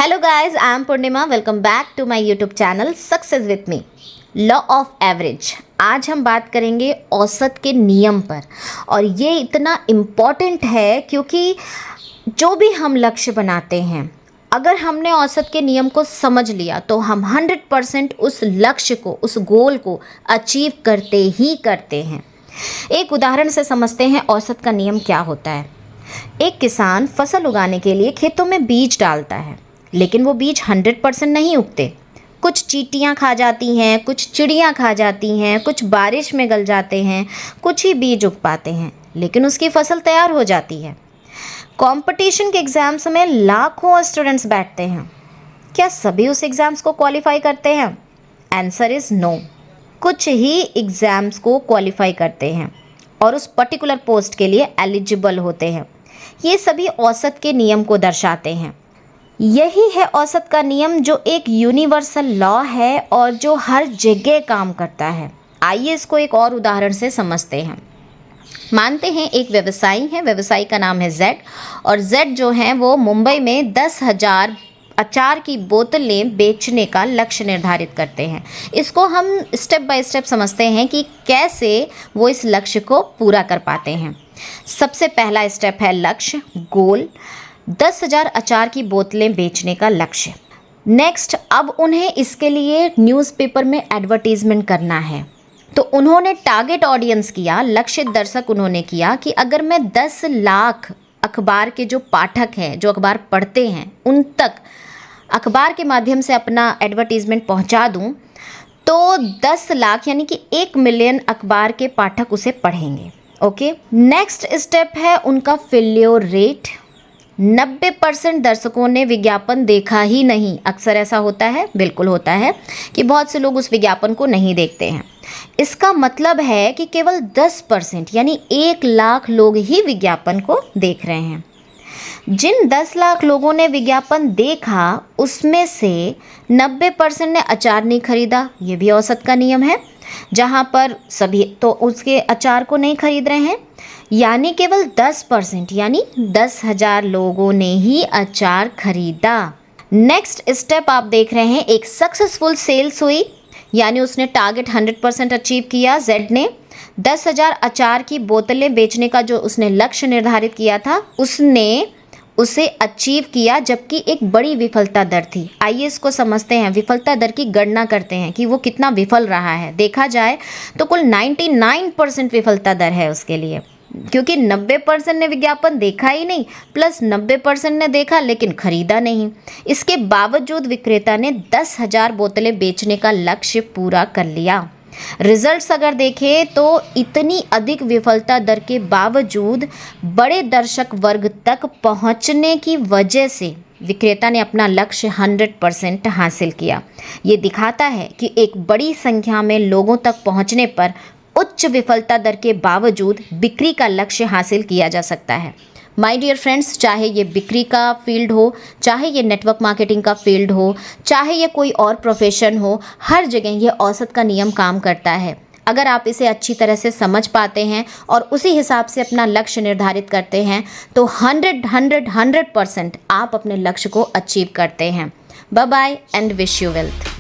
Hello guys, I am Purnima. Welcome back to my YouTube channel success with me. Law of average. आज हम बात करेंगे औसत के नियम पर, और ये इतना इम्पॉर्टेंट है क्योंकि जो भी हम लक्ष्य बनाते हैं, अगर हमने औसत के नियम को समझ लिया तो हम 100% उस लक्ष्य को, उस गोल को अचीव करते ही करते हैं। एक उदाहरण से समझते हैं औसत का नियम क्या होता है। एक किसान फसल उगाने के लिए खेतों में बीज डालता है, लेकिन वो बीज 100% नहीं उगते। कुछ चींटियाँ खा जाती हैं, कुछ चिड़ियाँ खा जाती हैं, कुछ बारिश में गल जाते हैं, कुछ ही बीज उग पाते हैं, लेकिन उसकी फसल तैयार हो जाती है। कंपटीशन के एग्ज़ाम्स में लाखों स्टूडेंट्स बैठते हैं। क्या सभी उस एग्ज़ाम्स को क्वालिफाई करते हैं? Answer is no. कुछ ही एग्ज़ाम्स को क्वालिफाई करते हैं और उस पर्टिकुलर पोस्ट के लिए एलिजिबल होते हैं। ये सभी औसत के नियम को दर्शाते हैं। यही है औसत का नियम, जो एक यूनिवर्सल लॉ है और जो हर जगह काम करता है। आइए इसको एक और उदाहरण से समझते हैं। मानते हैं एक व्यवसायी है, व्यवसायी का नाम है जेड, और जेड जो है वो मुंबई में 10,000 अचार की बोतलें बेचने का लक्ष्य निर्धारित करते हैं। इसको हम स्टेप बाय स्टेप समझते हैं कि कैसे वो इस लक्ष्य को पूरा कर पाते हैं। सबसे पहला स्टेप है लक्ष्य, गोल, 10,000 अचार की बोतलें बेचने का लक्ष्य। नेक्स्ट, अब उन्हें इसके लिए न्यूज़पेपर में एडवर्टीजमेंट करना है। तो उन्होंने टारगेट ऑडियंस किया, लक्षित दर्शक उन्होंने किया कि अगर मैं 10 लाख अखबार के जो पाठक हैं, जो अखबार पढ़ते हैं, उन तक अखबार के माध्यम से अपना एडवर्टीजमेंट पहुंचा दूं, तो 10 लाख यानी कि 1 मिलियन अखबार के पाठक उसे पढ़ेंगे। ओके, नेक्स्ट स्टेप है उनका फेल्योर रेट। 90% दर्शकों ने विज्ञापन देखा ही नहीं। अक्सर ऐसा होता है, बिल्कुल होता है, कि बहुत से लोग उस विज्ञापन को नहीं देखते हैं। इसका मतलब है कि केवल 10% यानी 1 लाख लोग ही विज्ञापन को देख रहे हैं। जिन 10 लाख लोगों ने विज्ञापन देखा, उसमें से 90% ने अचार नहीं खरीदा। ये भी औसत का नियम है, जहाँ पर सभी तो उसके अचार को नहीं खरीद रहे हैं, यानी केवल 10% यानी 10,000 लोगों ने ही अचार खरीदा। नेक्स्ट स्टेप आप देख रहे हैं, एक सक्सेसफुल सेल्स हुई, यानी उसने टारगेट 100% अचीव किया। जेड ने 10,000 अचार की बोतलें बेचने का जो उसने लक्ष्य निर्धारित किया था, उसने उसे अचीव किया, जबकि एक बड़ी विफलता दर थी। आइए इसको समझते हैं। विफलता दर की गणना करते हैं कि वो कितना विफल रहा है। देखा जाए तो कुल 99% विफलता दर है उसके लिए, क्योंकि 90% ने विज्ञापन देखा ही नहीं, प्लस 90% ने देखा लेकिन खरीदा नहीं। इसके बावजूद विक्रेता ने 10,000 बोतलें बेचने का लक्ष्य पूरा कर लिया। रिजल्ट्स अगर देखें तो इतनी अधिक विफलता दर के बावजूद बड़े दर्शक वर्ग तक पहुंचने की वजह से विक्रेता ने अपना लक्ष्य 100% हासिल किया। ये दिखाता है कि एक बड़ी संख्या में लोगों तक पहुंचने पर उच्च विफलता दर के बावजूद बिक्री का लक्ष्य हासिल किया जा सकता है। माय डियर फ्रेंड्स, चाहे ये बिक्री का फील्ड हो, चाहे ये नेटवर्क मार्केटिंग का फील्ड हो, चाहे ये कोई और प्रोफेशन हो, हर जगह ये औसत का नियम काम करता है। अगर आप इसे अच्छी तरह से समझ पाते हैं और उसी हिसाब से अपना लक्ष्य निर्धारित करते हैं, तो 100% आप अपने लक्ष्य को अचीव करते हैं। Bye bye and wish you wealth.